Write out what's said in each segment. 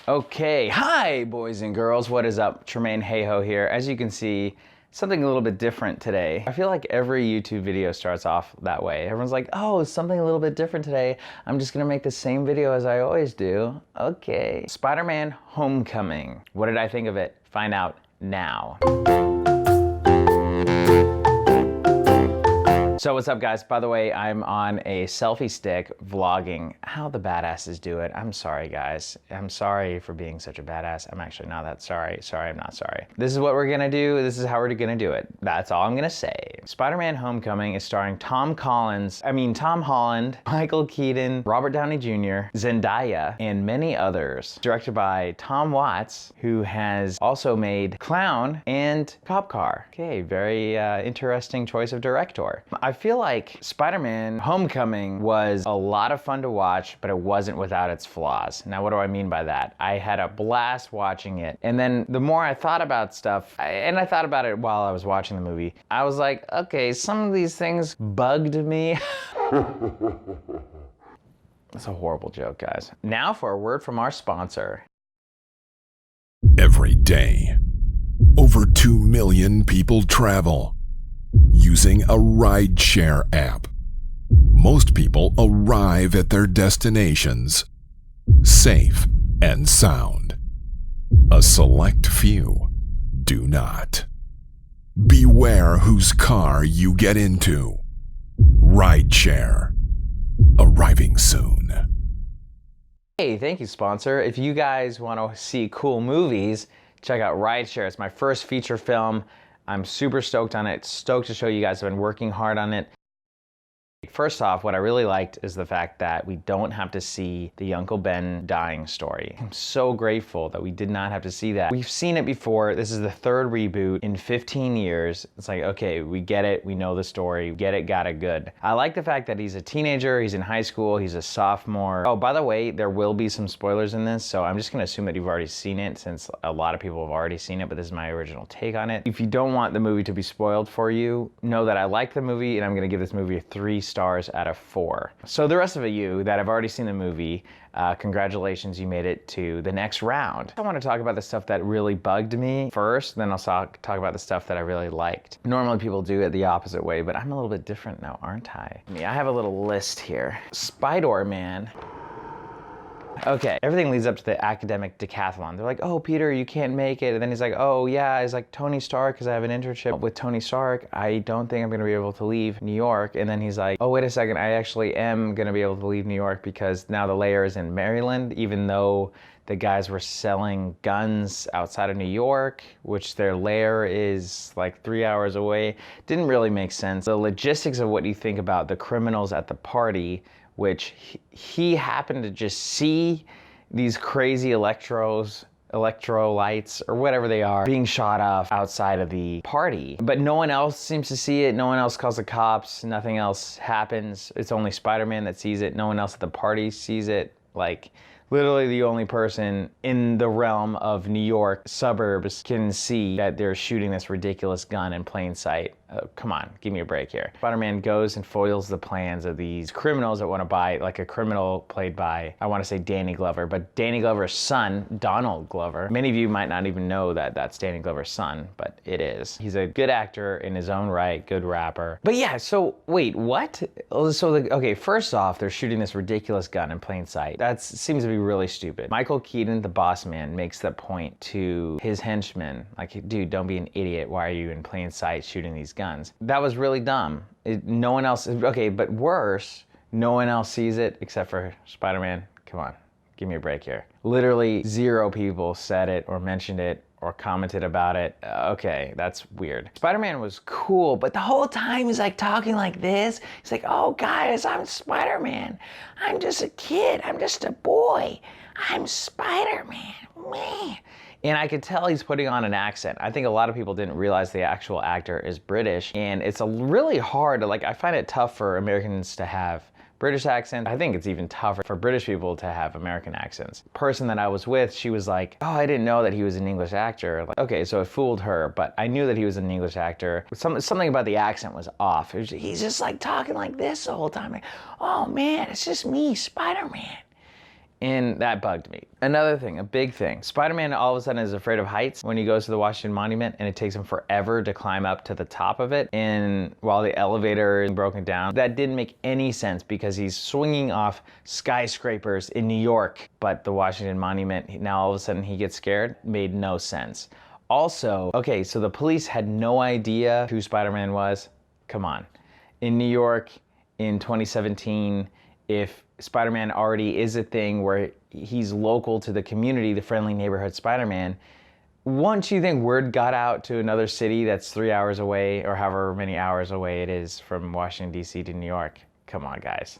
Okay, hi boys and girls, what is up? Tremaine Hayho here. As you can see, something a little bit different today. I feel like every YouTube video starts off that way. Everyone's like, oh, something a little bit different today. I'm just gonna make the same video as I always do. Okay. Spider-Man Homecoming. What did I think of it? Find out now. So what's up guys? By the way, I'm on a selfie stick vlogging how the badasses do it. I'm sorry guys. I'm sorry for being such a badass. I'm actually not that sorry. Sorry, I'm not sorry. This is what we're gonna do. This is how we're gonna do it. That's all I'm gonna say. Spider-Man Homecoming is starring Tom Holland, Michael Keaton, Robert Downey Jr., Zendaya, and many others. Directed by Tom Watts, who has also made Clown and Cop Car. Okay, very interesting choice of director. I feel like Spider-Man Homecoming was a lot of fun to watch, but it wasn't without its flaws. Now, what do I mean by that? I had a blast watching it, and then the more I thought about stuff, and I thought about it while I was watching the movie, I was like, okay, some of these things bugged me. That's a horrible joke, guys. Now for a word from our sponsor. Every day, over 2 million people travel using a rideshare app. Most people arrive at their destinations safe and sound. A select few do not. Beware whose car you get into. Rideshare, arriving soon. Hey, thank you, sponsor. If you guys want to see cool movies, check out Rideshare. It's my first feature film. I'm super stoked on it, stoked to show you guys. I've been working hard on it. First off, what I really liked is the fact that we don't have to see the Uncle Ben dying story. I'm so grateful that we did not have to see that. We've seen it before. This is the third reboot in 15 years. It's like, okay, we get it, we know the story, get it, got it, good. I like the fact that he's a teenager, he's in high school, he's a sophomore. Oh, by the way, there will be some spoilers in this, so I'm just gonna assume that you've already seen it since a lot of people have already seen it, but this is my original take on it. If you don't want the movie to be spoiled for you, know that I like the movie and I'm gonna give this movie a 3 stars out of 4. So the rest of you that have already seen the movie, congratulations, you made it to the next round. I want to talk about the stuff that really bugged me first, then I'll talk about the stuff that I really liked. Normally people do it the opposite way, but I'm a little bit different now, aren't I? I have a little list here. Spider-Man. Okay, everything leads up to the academic decathlon. They're like, oh, Peter, you can't make it. And then he's like, oh, yeah, he's like, Tony Stark, because I have an internship with Tony Stark. I don't think I'm going to be able to leave New York. And then he's like, oh, wait a second, I actually am going to be able to leave New York because now the lair is in Maryland, even though the guys were selling guns outside of New York, which their lair is like 3 hours away. Didn't really make sense. The logistics of what you think about the criminals at the party, which he happened to just see these crazy electrolytes or whatever they are being shot off outside of the party. But no one else seems to see it. No one else calls the cops. Nothing else happens. It's only Spider-Man that sees it. No one else at the party sees it. Like, literally the only person in the realm of New York suburbs can see that they're shooting this ridiculous gun in plain sight. Come on, give me a break here. Spider-Man goes and foils the plans of these criminals that want to buy, like a criminal played by, I want to say Danny Glover, but Danny Glover's son, Donald Glover. Many of you might not even know that that's Danny Glover's son, but it is. He's a good actor in his own right, good rapper. But yeah, so wait, what? Okay, first off, they're shooting this ridiculous gun in plain sight. That seems to be really stupid. Michael Keaton, the boss man, makes that point to his henchmen, like, dude, don't be an idiot. Why are you in plain sight shooting these guns? That was really dumb. No one else, okay, but worse, no one else sees it except for Spider-Man. Come on, give me a break here. Literally 0 people said it or mentioned it or commented about it. Okay, that's weird. Spider-Man was cool, but the whole time he's like talking like this. He's like, oh guys, I'm Spider-Man. I'm just a kid, I'm just a boy. I'm Spider-Man, meh. And I could tell he's putting on an accent. I think a lot of people didn't realize the actual actor is British, and it's really hard to, like, I find it tough for Americans to have British accent. I think it's even tougher for British people to have American accents. Person that I was with, she was like, oh, I didn't know that he was an English actor. Like, okay, so it fooled her, but I knew that he was an English actor. Something about the accent was off. He's just like talking like this the whole time. Like, oh man, it's just me, Spider-Man. And that bugged me. Another thing, a big thing, Spider-Man all of a sudden is afraid of heights when he goes to the Washington Monument, and it takes him forever to climb up to the top of it. And while the elevator is broken down, that didn't make any sense because he's swinging off skyscrapers in New York. But the Washington Monument, now all of a sudden he gets scared, made no sense. Also, okay, so the police had no idea who Spider-Man was. Come on. In New York in 2017, if Spider-Man already is a thing where he's local to the community, the friendly neighborhood Spider-Man, once you think word got out to another city that's 3 hours away or however many hours away it is from Washington, D.C. to New York, come on, guys.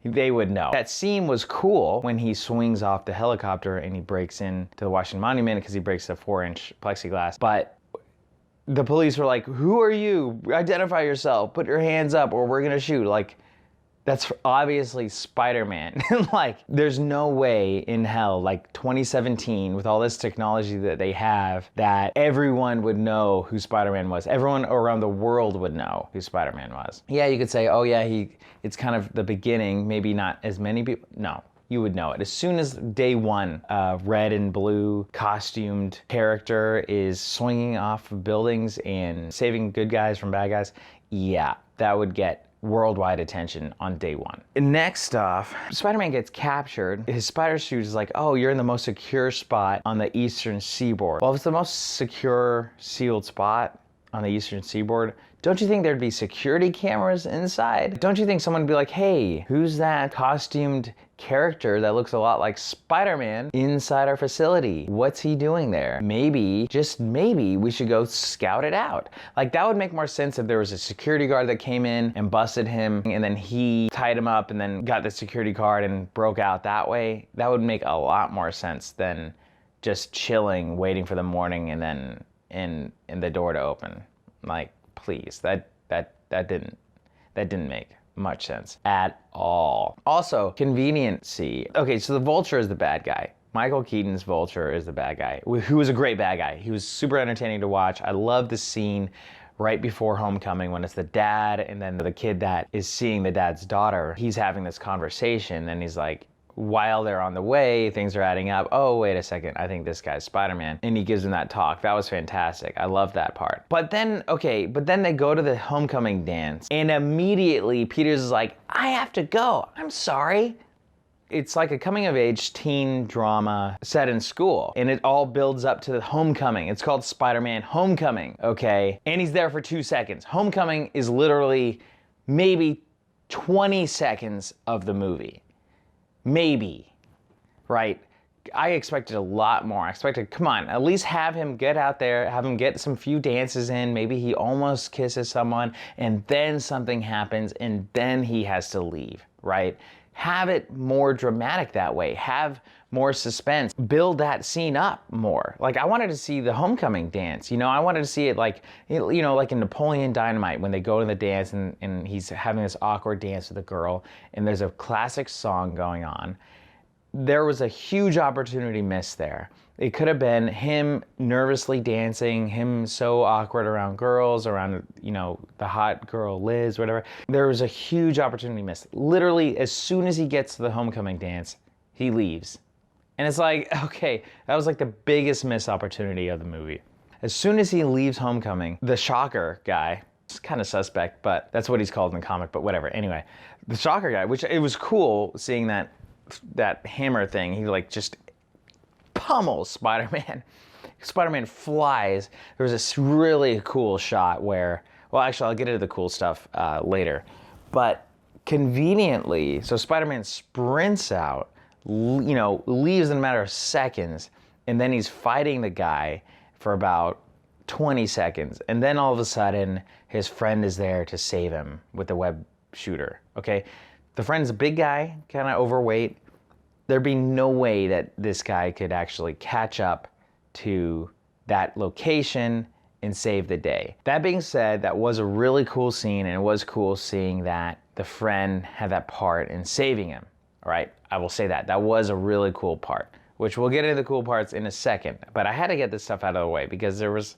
They would know. That scene was cool when he swings off the helicopter and he breaks into the Washington Monument because he breaks the 4-inch plexiglass. But the police were like, who are you? Identify yourself. Put your hands up or we're going to shoot. Like, that's obviously Spider-Man. Like, there's no way in hell, like 2017, with all this technology that they have, that everyone would know who Spider-Man was. Everyone around the world would know who Spider-Man was. Yeah, you could say, oh yeah, it's kind of the beginning, maybe not as many people. No, you would know it. As soon as day one, red and blue costumed character is swinging off of buildings and saving good guys from bad guys, yeah, that would get worldwide attention on day one. Next off, Spider-Man gets captured. His spider suit is like, oh, you're in the most secure spot on the eastern seaboard. Well, if it's the most secure sealed spot on the eastern seaboard, don't you think there'd be security cameras inside? Don't you think someone would be like, hey, who's that costumed character that looks a lot like Spider-Man inside our facility? What's he doing there? Maybe, just maybe, we should go scout it out. Like, that would make more sense if there was a security guard that came in and busted him and then he tied him up and then got the security card and broke out that way. That would make a lot more sense than just chilling, waiting for the morning and then in the door to open. Like, please, that didn't make much sense at all. Also, conveniency. Okay, so the Vulture is the bad guy. Michael Keaton's Vulture is the bad guy, who was a great bad guy. He was super entertaining to watch. I love the scene right before Homecoming when it's the dad and then the kid that is seeing the dad's daughter. He's having this conversation and he's like, while they're on the way, things are adding up. Oh, wait a second, I think this guy's Spider-Man. And he gives him that talk. That was fantastic. I love that part. But then they go to the homecoming dance and immediately Peters is like, I have to go. I'm sorry. It's like a coming of age teen drama set in school and it all builds up to the homecoming. It's called Spider-Man Homecoming, okay? And he's there for 2 seconds. Homecoming is literally maybe 20 seconds of the movie. Maybe, right? I expected a lot more. I expected, come on, at least have him get out there, have him get some few dances in. Maybe he almost kisses someone and then something happens and then he has to leave, right? Have it more dramatic that way. Have more suspense. Build that scene up more. Like, I wanted to see the homecoming dance. You know, I wanted to see it like, you know, like in Napoleon Dynamite when they go to the dance and he's having this awkward dance with a girl and there's a classic song going on. There was a huge opportunity missed there. It could have been him nervously dancing, him so awkward around girls, around, you know, the hot girl Liz, whatever. There was a huge opportunity missed. Literally, as soon as he gets to the homecoming dance, he leaves. And it's like, okay, that was like the biggest missed opportunity of the movie. As soon as he leaves Homecoming, the Shocker guy, it's kind of suspect, but that's what he's called in the comic, but whatever. Anyway, the Shocker guy, which it was cool seeing that hammer thing. He like just pummels Spider-Man. Spider-Man flies. There was this really cool shot where, well, actually, I'll get into the cool stuff later. But conveniently, so Spider-Man sprints out, you know, leaves in a matter of seconds, and then he's fighting the guy for about 20 seconds. And then all of a sudden, his friend is there to save him with the web shooter, okay? The friend's a big guy, kind of overweight. There'd be no way that this guy could actually catch up to that location and save the day. That being said, that was a really cool scene, and it was cool seeing that the friend had that part in saving him, all right? I will say that. That was a really cool part, which we'll get into the cool parts in a second. But I had to get this stuff out of the way because there was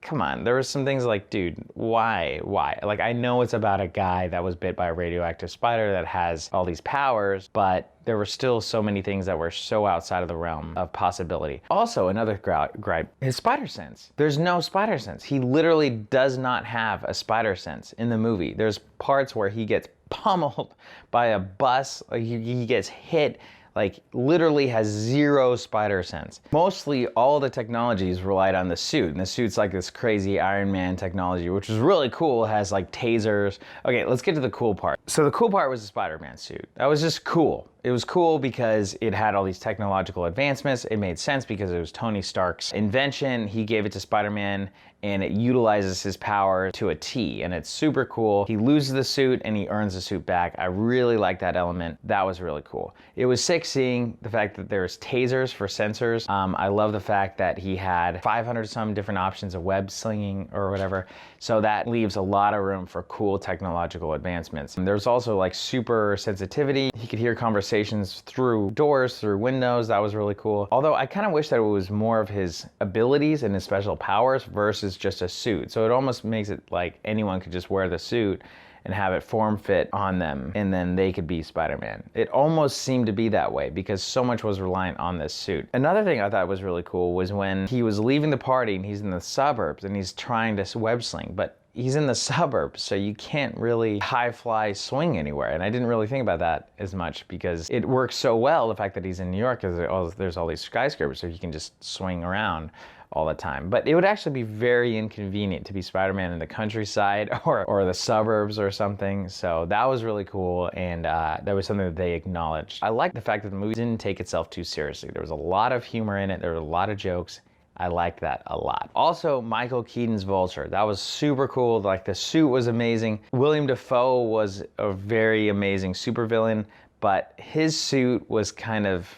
come on, there were some things like, dude, why? Like, I know it's about a guy that was bit by a radioactive spider that has all these powers, but there were still so many things that were so outside of the realm of possibility. Also, another gripe, his spider sense. There's no spider sense. He literally does not have a spider sense in the movie. There's parts where he gets pummeled by a bus, like he gets hit, like literally has zero spider sense. Mostly all the technologies relied on the suit, and the suit's like this crazy Iron Man technology, which was really cool. It has like tasers. Okay, let's get to the cool part. So the cool part was the Spider-Man suit. That was just cool. It was cool because it had all these technological advancements. It made sense because it was Tony Stark's invention. He gave it to Spider-Man, and it utilizes his power to a T, and it's super cool. He loses the suit and he earns the suit back. I really like that element. That was really cool. It was sick seeing the fact that there's tasers for sensors. I love the fact that he had 500 some different options of web slinging or whatever. So that leaves a lot of room for cool technological advancements. And there's also like super sensitivity. He could hear conversations through doors, through windows. That was really cool. Although I kind of wish that it was more of his abilities and his special powers versus just a suit. So it almost makes it like anyone could just wear the suit and have it form fit on them, and then they could be Spider-Man. It almost seemed to be that way because so much was reliant on this suit. Another thing I thought was really cool was when he was leaving the party and he's in the suburbs and he's trying to web sling, but he's in the suburbs, so you can't really high fly swing anywhere. And I didn't really think about that as much because it works so well, the fact that he's in New York, because there's all these skyscrapers, so he can just swing around all the time. But it would actually be very inconvenient to be Spider-Man in the countryside or the suburbs or something. So that was really cool, and that was something that they acknowledged. I like the fact that the movie didn't take itself too seriously. There was a lot of humor in it. There were a lot of jokes. I liked that a lot. Also, Michael Keaton's Vulture. That was super cool. Like, the suit was amazing. William Dafoe was a very amazing supervillain, but his suit was kind of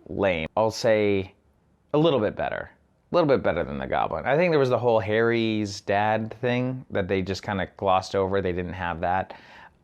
lame. I'll say a little bit better. A little bit better than the Goblin. I think there was the whole Harry's dad thing that they just kind of glossed over. They didn't have that.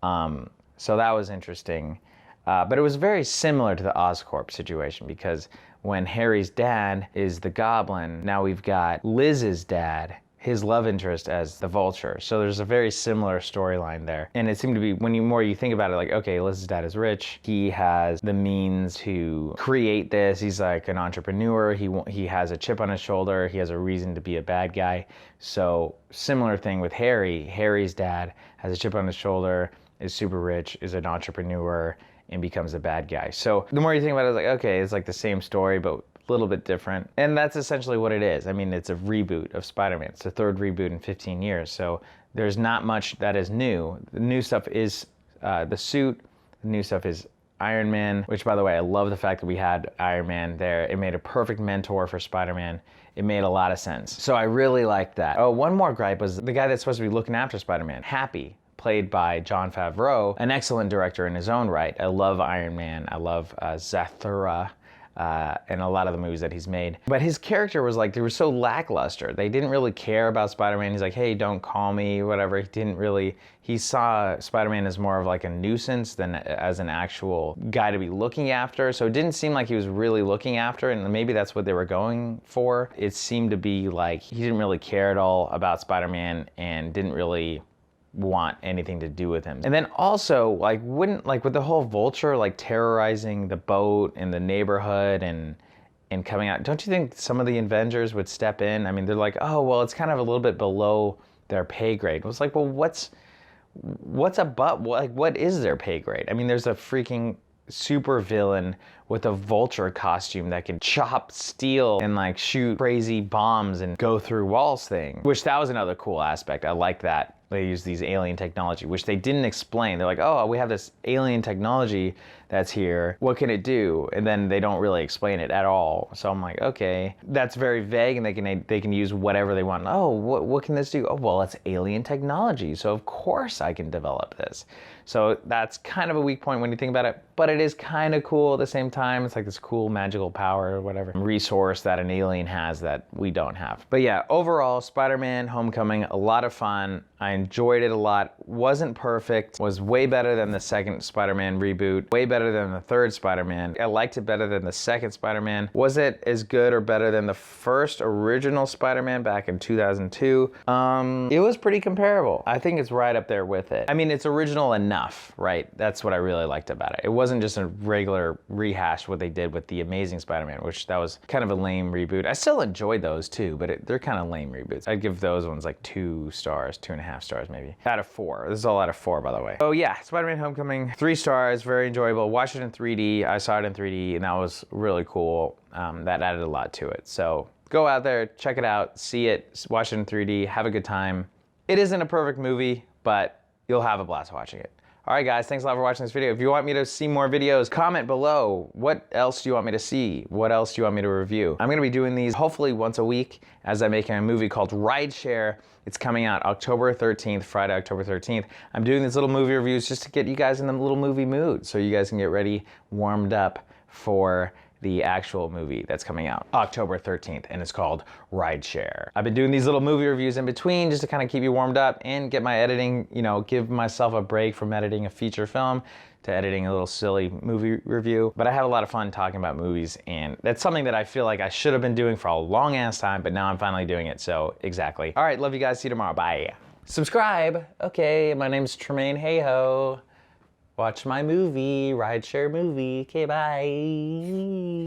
So that was interesting. But it was very similar to the Oscorp situation because when Harry's dad is the Goblin, now we've got Liz's dad, his love interest, as the Vulture. So there's a very similar storyline there. And it seemed to be, when you think about it, like, okay, Liz's dad is rich. He has the means to create this. He's like an entrepreneur. He has a chip on his shoulder. He has a reason to be a bad guy. So similar thing with Harry. Harry's dad has a chip on his shoulder, is super rich, is an entrepreneur, and becomes a bad guy. So the more you think about it, it's like, okay, it's like the same story, but a little bit different. And that's essentially what it is. I mean, it's a reboot of Spider-Man. It's the third reboot in 15 years. So there's not much that is new. The new stuff is the suit. The new stuff is Iron Man, which, by the way, I love the fact that we had Iron Man there. It made a perfect mentor for Spider-Man. It made a lot of sense. So I really liked that. Oh, one more gripe was the guy that's supposed to be looking after Spider-Man, Happy, played by Jon Favreau, an excellent director in his own right. I love Iron Man. I love Zathura. And a lot of the movies that he's made. But his character was like, they were so lackluster. They didn't really care about Spider-Man. He's like, hey, don't call me, whatever. He saw Spider-Man as more of like a nuisance than as an actual guy to be looking after. So it didn't seem like he was really looking after, and maybe that's what they were going for. It seemed to be like he didn't really care at all about Spider-Man and didn't really want anything to do with him. And then also, wouldn't with the whole Vulture terrorizing the boat and the neighborhood and coming out, don't you think some of the Avengers would step in? I mean, they're like, oh, well, it's kind of a little bit below their pay grade. It was like, well, what is their pay grade? I mean, there's a freaking super villain with a Vulture costume that can chop steel and shoot crazy bombs and go through walls thing, which that was another cool aspect. I like that. They use these alien technology, which they didn't explain. They're like, oh, we have this alien technology that's here. What can it do? And then they don't really explain it at all. So I'm like, okay, that's very vague, and they can use whatever they want. Oh, what can this do? Oh, well, it's alien technology, so of course I can develop this. So that's kind of a weak point when you think about it, but it is kind of cool at the same time. It's like this cool magical power or whatever resource that an alien has that we don't have. But yeah, overall, Spider-Man Homecoming, a lot of fun. I enjoyed it a lot. Wasn't perfect. Was way better than the second Spider-Man reboot. Way better better than the third Spider-Man. I liked it better than the second Spider-Man. Was it as good or better than the first original Spider-Man back in 2002? It was pretty comparable. I think it's right up there with it. I mean, it's original enough, right? That's what I really liked about it. It wasn't just a regular rehash what they did with the Amazing Spider-Man, which that was kind of a lame reboot. I still enjoyed those too, but they're kind of lame reboots. I'd give those ones like 2 stars, 2.5 stars maybe. Out of 4. This is all out of 4, by the way. Oh yeah, Spider-Man Homecoming, 3 stars, very enjoyable. Watched it in 3D. I saw it in 3D, and that was really cool. That added a lot to it. So go out there, check it out, see it, watch it in 3D, have a good time. It isn't a perfect movie, but you'll have a blast watching it. All right, guys, thanks a lot for watching this video. If you want me to see more videos, comment below. What else do you want me to see? What else do you want me to review? I'm gonna be doing these hopefully once a week as I'm making a movie called Rideshare. It's coming out October 13th, Friday, October 13th. I'm doing these little movie reviews just to get you guys in the little movie mood so you guys can get ready, warmed up for the actual movie that's coming out October 13th, and it's called Rideshare. I've been doing these little movie reviews in between just to kind of keep you warmed up and get my editing, you know, give myself a break from editing a feature film to editing a little silly movie review. But I have a lot of fun talking about movies, and that's something that I feel like I should have been doing for a long ass time, but now I'm finally doing it, so exactly. All right, love you guys, see you tomorrow, bye. Subscribe, okay, my name's Tremaine Hayhoe. Watch my movie, Rideshare movie. Okay, bye.